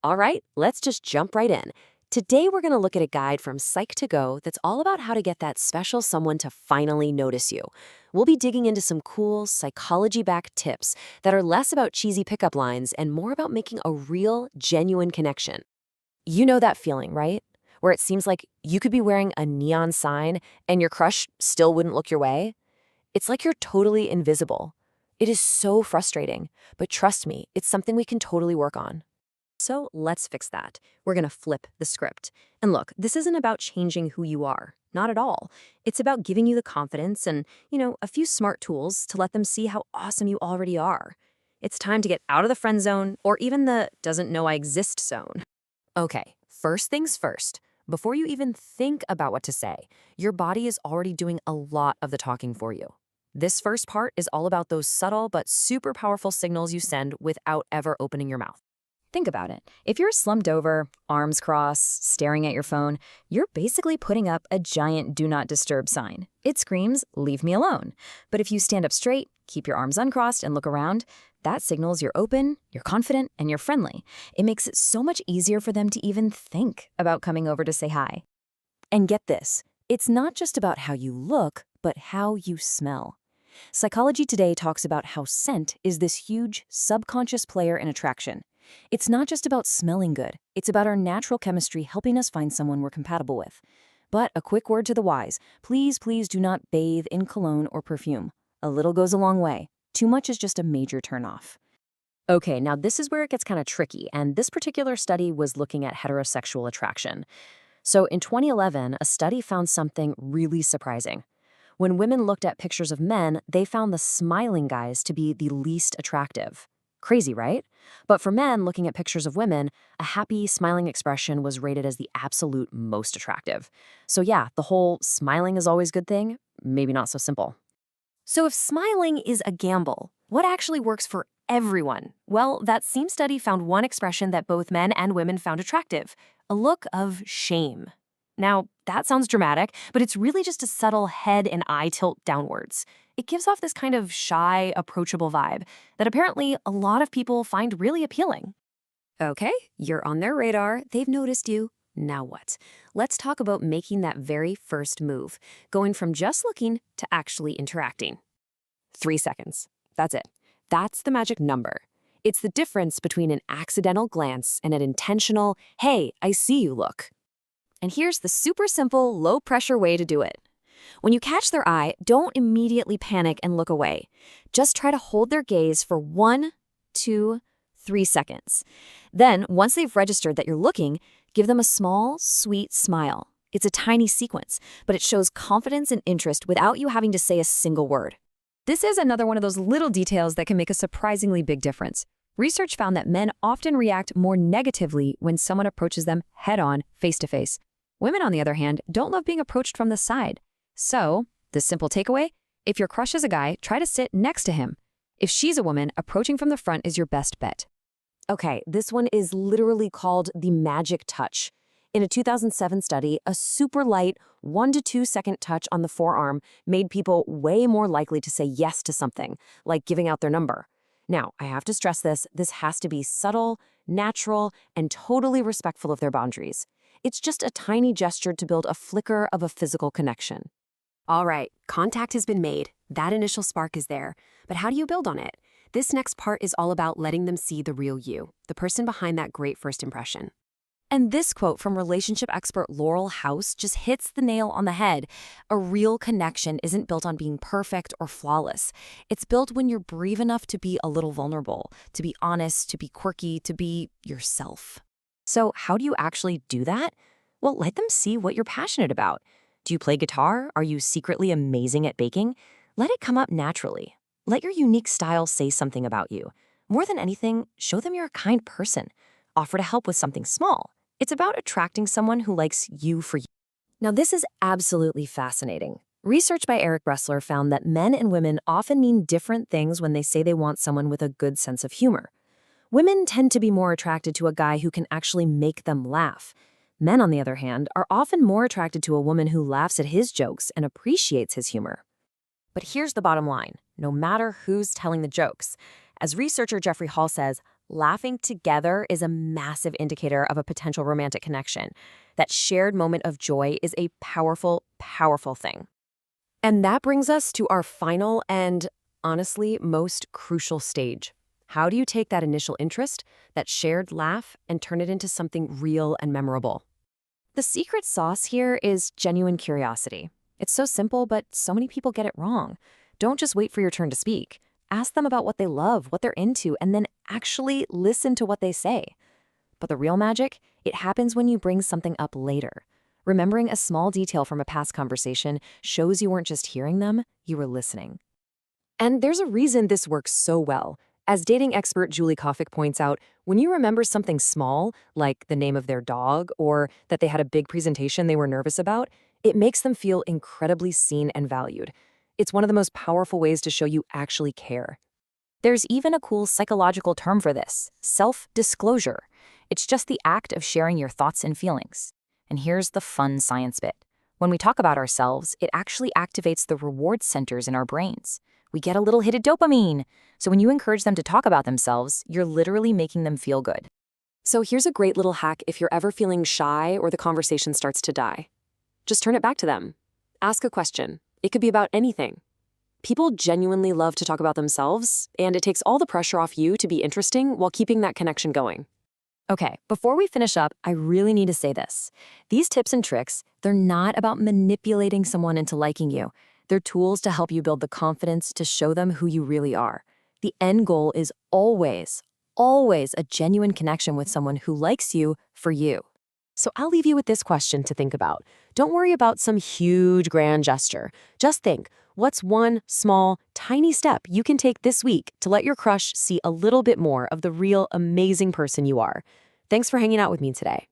All right, let's just jump right in. Today, we're going to look at a guide from Psych2Go that's all about how to get that special someone to finally notice you. We'll be digging into some cool, psychology backed tips that are less about cheesy pickup lines and more about making a real, genuine connection. You know that feeling, right? Where it seems like you could be wearing a neon sign and your crush still wouldn't look your way? It's like you're totally invisible. It is so frustrating, but trust me, it's something we can totally work on. So let's fix that. We're going to flip the script. And look, this isn't about changing who you are. Not at all. It's about giving you the confidence and, a few smart tools to let them see how awesome you already are. It's time to get out of the friend zone or even the doesn't know I exist zone. Okay, first things first. Before you even think about what to say, your body is already doing a lot of the talking for you. This first part is all about those subtle but super powerful signals you send without ever opening your mouth. Think about it. If you're slumped over, arms crossed, staring at your phone, you're basically putting up a giant do not disturb sign. It screams, leave me alone. But if you stand up straight, keep your arms uncrossed, and look around, that signals you're open, you're confident, and you're friendly. It makes it so much easier for them to even think about coming over to say hi. And get this, it's not just about how you look, but how you smell. Psychology Today talks about how scent is this huge, subconscious player in attraction. It's not just about smelling good, it's about our natural chemistry helping us find someone we're compatible with. But a quick word to the wise, please do not bathe in cologne or perfume. A little goes a long way. Too much is just a major turnoff. Okay, now this is where it gets kind of tricky, and this particular study was looking at heterosexual attraction. So in 2011, a study found something really surprising. When women looked at pictures of men, they found the smiling guys to be the least attractive. Crazy, right? But for men looking at pictures of women, a happy, smiling expression was rated as the absolute most attractive. So yeah, the whole smiling is always good thing, maybe not so simple. So if smiling is a gamble, what actually works for everyone? Well, that same study found one expression that both men and women found attractive, a look of shame. Now, that sounds dramatic, but it's really just a subtle head and eye tilt downwards. It gives off this kind of shy, approachable vibe that apparently a lot of people find really appealing. Okay, you're on their radar, they've noticed you. Now what? Let's talk about making that very first move, going from just looking to actually interacting. 3 seconds. That's it. That's the magic number. It's the difference between an accidental glance and an intentional, hey, I see you look. And here's the super simple, low-pressure way to do it. When you catch their eye, don't immediately panic and look away. Just try to hold their gaze for 1, 2, 3 seconds. Then, once they've registered that you're looking, give them a small, sweet smile. It's a tiny sequence, but it shows confidence and interest without you having to say a single word. This is another one of those little details that can make a surprisingly big difference. Research found that men often react more negatively when someone approaches them head-on, face-to-face. Women, on the other hand, don't love being approached from the side. So, the simple takeaway, if your crush is a guy, try to sit next to him. If she's a woman, approaching from the front is your best bet. Okay, this one is literally called the magic touch. In a 2007 study, a super light 1 to 2 second touch on the forearm made people way more likely to say yes to something, like giving out their number. Now, I have to stress this has to be subtle, natural, and totally respectful of their boundaries. It's just a tiny gesture to build a flicker of a physical connection. All right, contact has been made. That initial spark is there. But how do you build on it? This next part is all about letting them see the real you, the person behind that great first impression. And this quote from relationship expert Laurel House just hits the nail on the head. A real connection isn't built on being perfect or flawless. It's built when you're brave enough to be a little vulnerable, to be honest, to be quirky, to be yourself. So how do you actually do that? Well, let them see what you're passionate about. Do you play guitar? Are you secretly amazing at baking? Let it come up naturally. Let your unique style say something about you. More than anything, show them you're a kind person. Offer to help with something small. It's about attracting someone who likes you for you. Now, this is absolutely fascinating. Research by Eric Bressler found that men and women often mean different things when they say they want someone with a good sense of humor. Women tend to be more attracted to a guy who can actually make them laugh. Men, on the other hand, are often more attracted to a woman who laughs at his jokes and appreciates his humor. But here's the bottom line. No matter who's telling the jokes, as researcher Jeffrey Hall says, Laughing together is a massive indicator of a potential romantic connection. That shared moment of joy is a powerful, powerful thing. And that brings us to our final and, honestly, most crucial stage. How do you take that initial interest, that shared laugh, and turn it into something real and memorable? The secret sauce here is genuine curiosity. It's so simple, but so many people get it wrong. Don't just wait for your turn to speak. Ask them about what they love, what they're into, and then actually listen to what they say. But the real magic, it happens when you bring something up later. Remembering a small detail from a past conversation shows you weren't just hearing them, you were listening. And there's a reason this works so well. As dating expert Julie Koffick points out, when you remember something small, like the name of their dog or that they had a big presentation they were nervous about, it makes them feel incredibly seen and valued. It's one of the most powerful ways to show you actually care. There's even a cool psychological term for this, self-disclosure. It's just the act of sharing your thoughts and feelings. And here's the fun science bit. When we talk about ourselves, it actually activates the reward centers in our brains. We get a little hit of dopamine. So when you encourage them to talk about themselves, you're literally making them feel good. So here's a great little hack if you're ever feeling shy or the conversation starts to die. Just turn it back to them. Ask a question. It could be about anything. People genuinely love to talk about themselves, and it takes all the pressure off you to be interesting while keeping that connection going. Okay, before we finish up, I really need to say this. These tips and tricks, they're not about manipulating someone into liking you. They're tools to help you build the confidence to show them who you really are. The end goal is always, always a genuine connection with someone who likes you for you. So I'll leave you with this question to think about. Don't worry about some huge, grand gesture. Just think, what's one small, tiny step you can take this week to let your crush see a little bit more of the real, amazing person you are? Thanks for hanging out with me today.